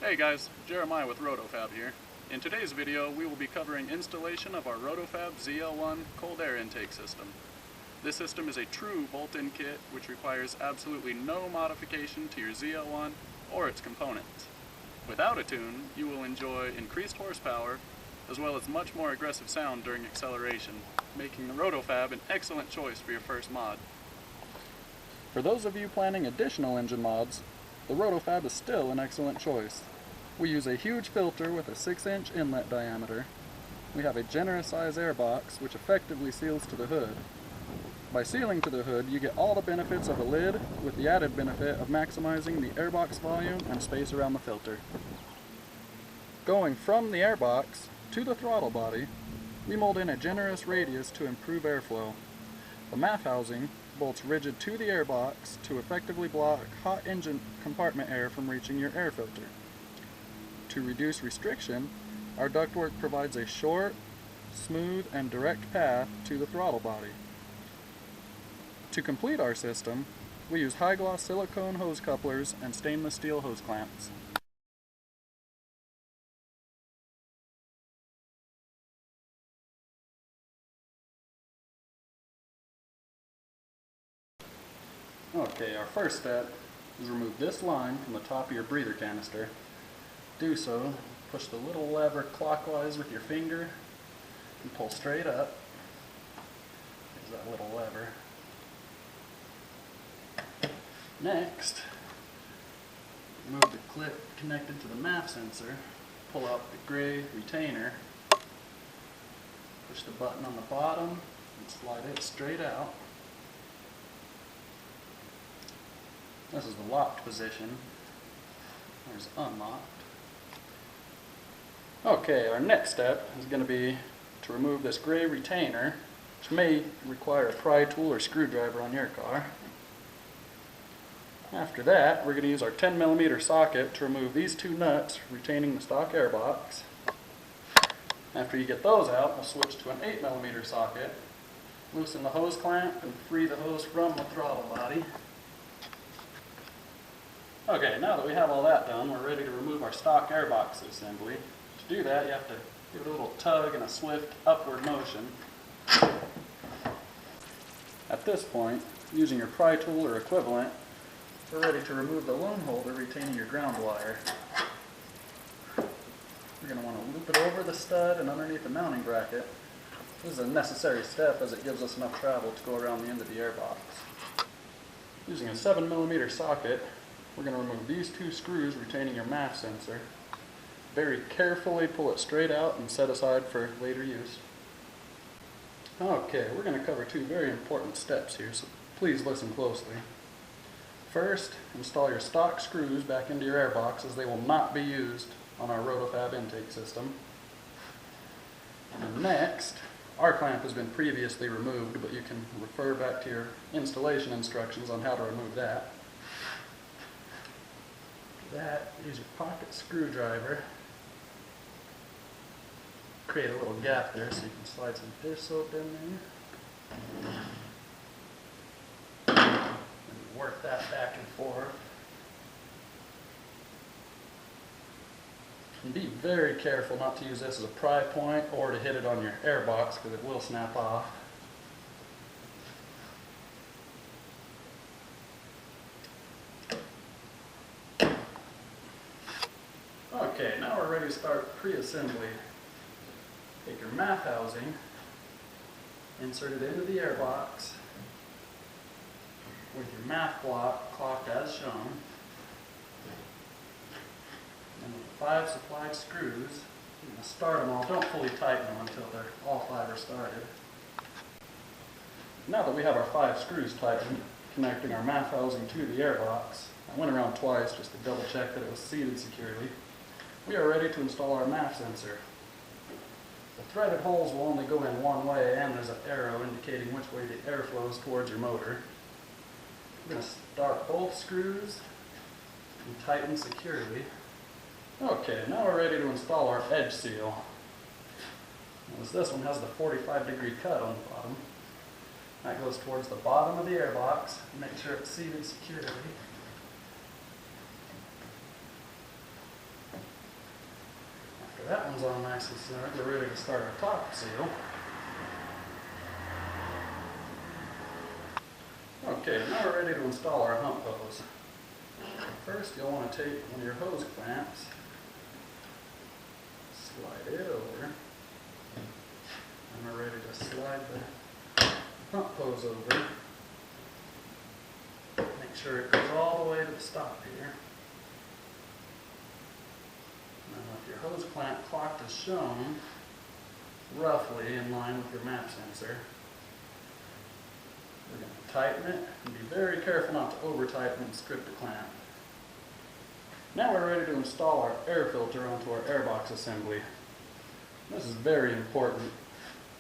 Hey guys, Jeremiah with Roto-Fab here. In today's video, we will be covering installation of our Roto-Fab ZL1 cold air intake system. This system is a true bolt-in kit which requires absolutely no modification to your ZL1 or its components. Without a tune, you will enjoy increased horsepower as well as much more aggressive sound during acceleration, making the Roto-Fab an excellent choice for your first mod. For those of you planning additional engine mods, the Roto-Fab is still an excellent choice. We use a huge filter with a 6-inch inlet diameter. We have a generous size air box which effectively seals to the hood. By sealing to the hood, you get all the benefits of a lid with the added benefit of maximizing the airbox volume and space around the filter. Going from the airbox to the throttle body, we mold in a generous radius to improve airflow. The MAF housing bolts rigid to the airbox to effectively block hot engine compartment air from reaching your air filter. To reduce restriction, our ductwork provides a short, smooth, and direct path to the throttle body. To complete our system, we use high-gloss silicone hose couplers and stainless steel hose clamps. Okay, our first step is remove this line from the top of your breather canister. Do so, push the little lever clockwise with your finger and pull straight up. There's that little lever. Next, remove the clip connected to the MAF sensor, pull out the gray retainer, push the button on the bottom and slide it straight out. This is the locked position. There's unlocked. Okay, our next step is going to be to remove this gray retainer, which may require a pry tool or screwdriver on your car. After that, we're going to use our 10mm socket to remove these two nuts retaining the stock airbox. After you get those out, we'll switch to an 8mm socket, loosen the hose clamp, and free the hose from the throttle body. Okay, now that we have all that done, we're ready to remove our stock airbox assembly. To do that, you have to give it a little tug and a swift upward motion. At this point, using your pry tool or equivalent, we're ready to remove the loom holder retaining your ground wire. You're going to want to loop it over the stud and underneath the mounting bracket. This is a necessary step as it gives us enough travel to go around the end of the airbox. Using a 7mm socket, we're going to remove these two screws retaining your MAF sensor. Very carefully pull it straight out and set aside for later use. Okay, we're going to cover two very important steps here, so please listen closely. First, install your stock screws back into your airbox as they will not be used on our Roto-Fab intake system. And next, our clamp has been previously removed, but you can refer back to your installation instructions on how to remove that. That, use your pocket screwdriver. Create a little gap there so you can slide some dish soap in there. And work that back and forth. And be very careful not to use this as a pry point or to hit it on your airbox because it will snap off. Okay, now we're ready to start pre-assembly. Take your MAF housing, insert it into the airbox with your MAF block clocked as shown, and with the 5 supplied screws, you're going to start them all. Don't fully tighten them until all 5 are started. Now that we have our 5 screws tightened, connecting our MAF housing to the airbox, I went around twice just to double check that it was seated securely. We are ready to install our MAF sensor. The threaded holes will only go in one way, and there's an arrow indicating which way the air flows towards your motor. We're going to start both screws and tighten securely. Okay, now we're ready to install our edge seal. Notice this one has the 45-degree cut on the bottom. That goes towards the bottom of the airbox. Make sure it's seated securely. that one's on nice and snug. We're ready to start our top seal. Okay, now we're ready to install our hump hose. First, you'll want to take one of your hose clamps, slide it over, and we're ready to slide the hump hose over. Make sure it goes all the way to the stop here. Now with your hose clamp clocked as shown, roughly in line with your map sensor, we're going to tighten it and be very careful not to over tighten and strip the clamp. Now we're ready to install our air filter onto our airbox assembly. This is very important.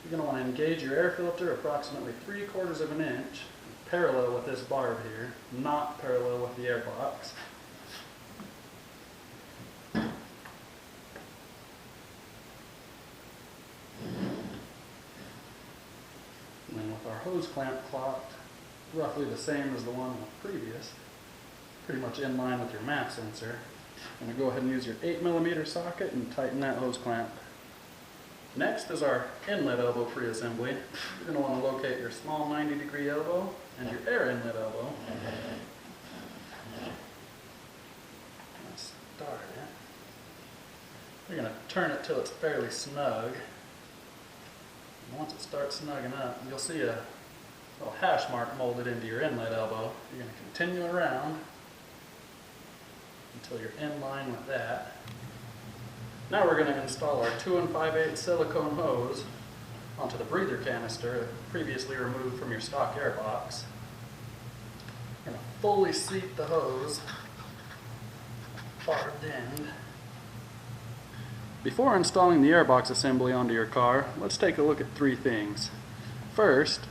You're going to want to engage your air filter approximately 3/4 of an inch, parallel with this barb here, not parallel with the airbox. And then with our hose clamp clocked, roughly the same as the one previous, pretty much in line with your map sensor, I'm going to go ahead and use your 8mm socket and tighten that hose clamp. Next is our inlet elbow pre-assembly. You're going to want to locate your small 90-degree elbow and your air inlet elbow. Start it. You're going to turn it till it's fairly snug. And once it starts snugging up, you'll see a little hash mark molded into your inlet elbow. You're going to continue around until you're in line with that. Now we're going to install our 2 5/8 silicone hose onto the breather canister previously removed from your stock airbox. You're going to fully seat the hose, barbed end. Before installing the airbox assembly onto your car, let's take a look at 3 things. First,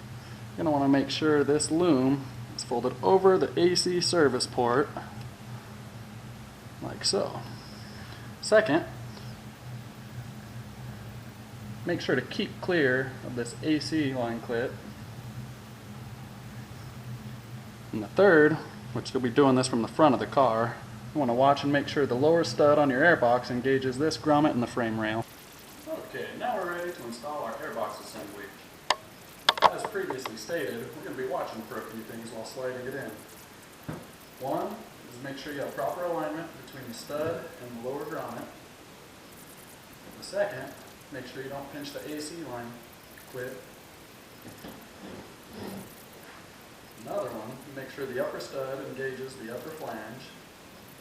you're going to want to make sure this loom is folded over the AC service port, like so. Second, make sure to keep clear of this AC line clip. And the third, which you'll be doing this from the front of the car, you want to watch and make sure the lower stud on your airbox engages this grommet and the frame rail. Okay, now we're ready to install our airbox assembly. As previously stated, we're going to be watching for a few things while sliding it in. One is make sure you have proper alignment between the stud and the lower grommet. The second, make sure you don't pinch the AC line clip. Another one, make sure the upper stud engages the upper flange.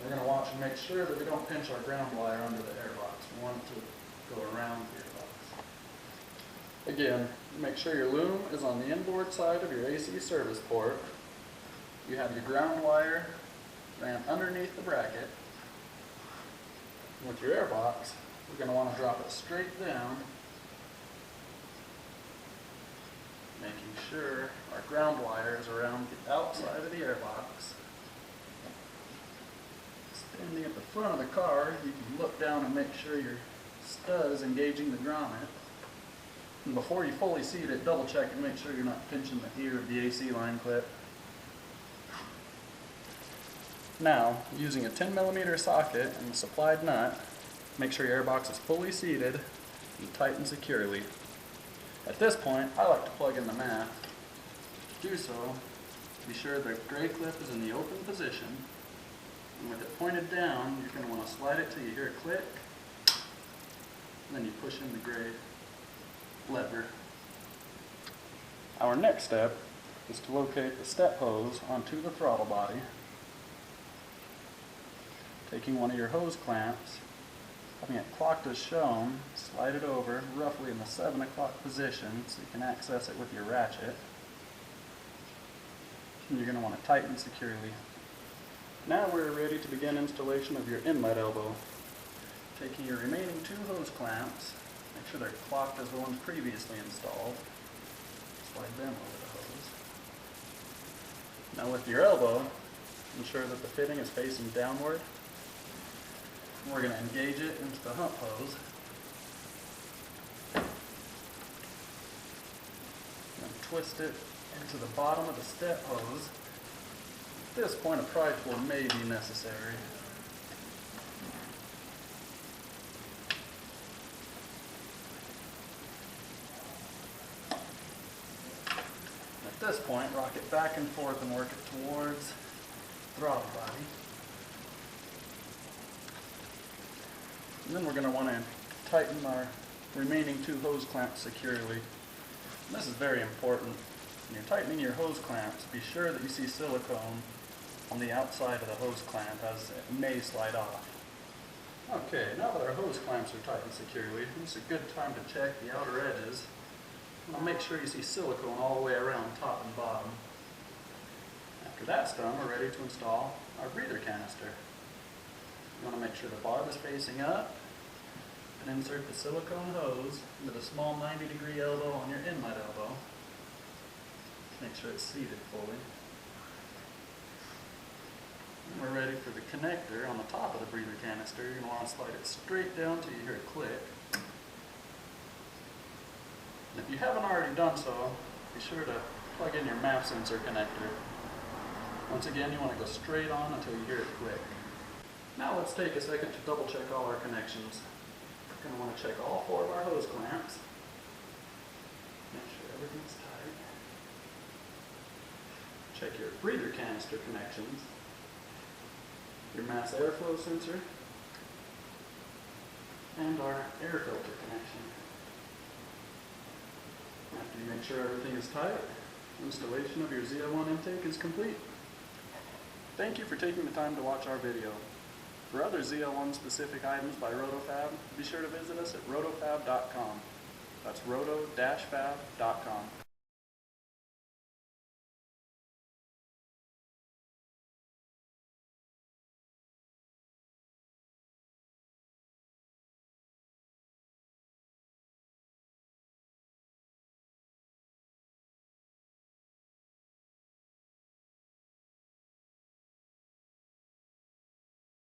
We're going to watch and make sure that we don't pinch our ground wire under the airbox. We want it to go around the airbox. Again, make sure your loom is on the inboard side of your AC service port. You have your ground wire ran underneath the bracket. With your airbox, we're going to want to drop it straight down, making sure our ground wire is around the outside of the airbox. Standing at the front of the car, you can look down and make sure your stud is engaging the grommet. And before you fully seat it, double check and make sure you're not pinching the ear of the AC line clip. Now, using a 10mm socket and a supplied nut, make sure your airbox is fully seated and tightened securely. At this point, I like to plug in the mat. To do so, be sure the gray clip is in the open position. And with it pointed down, you're going to want to slide it till you hear a click. And then you push in the gray lever. Our next step is to locate the step hose onto the throttle body. Taking one of your hose clamps, having it clocked as shown, slide it over roughly in the 7 o'clock position so you can access it with your ratchet. And you're going to want to tighten securely. Now we're ready to begin installation of your inlet elbow. Taking your remaining 2 hose clamps, make sure they're clocked as the ones previously installed. Slide them over the hose. Now with your elbow, ensure that the fitting is facing downward. We're going to engage it into the hump hose. And twist it into the bottom of the step hose. At this point, a pry tool may be necessary. At this point, rock it back and forth and work it towards the throttle body. And then we're going to want to tighten our remaining two hose clamps securely. And this is very important. When you're tightening your hose clamps, be sure that you see silicone on the outside of the hose clamp, as it may slide off. Okay, now that our hose clamps are tightened securely, it's a good time to check the outer edges. I'll make sure you see silicone all the way around top and bottom. After that's done, we're ready to install our breather canister. You want to make sure the barb is facing up and insert the silicone hose into the small 90-degree elbow on your inlet elbow. Make sure it's seated fully. And we're ready for the connector on the top of the breather canister. You're going to want to slide it straight down until you hear it click. And if you haven't already done so, be sure to plug in your MAP sensor connector. Once again, you want to go straight on until you hear it click. Now let's take a second to double check all our connections. We're going to want to check all 4 of our hose clamps. Make sure everything's tight. Check your breather canister connections, your mass airflow sensor, and our air filter connection. After you make sure everything is tight, installation of your ZL1 intake is complete. Thank you for taking the time to watch our video. For other ZL1 specific items by Roto-Fab, be sure to visit us at rotofab.com. That's roto-fab.com.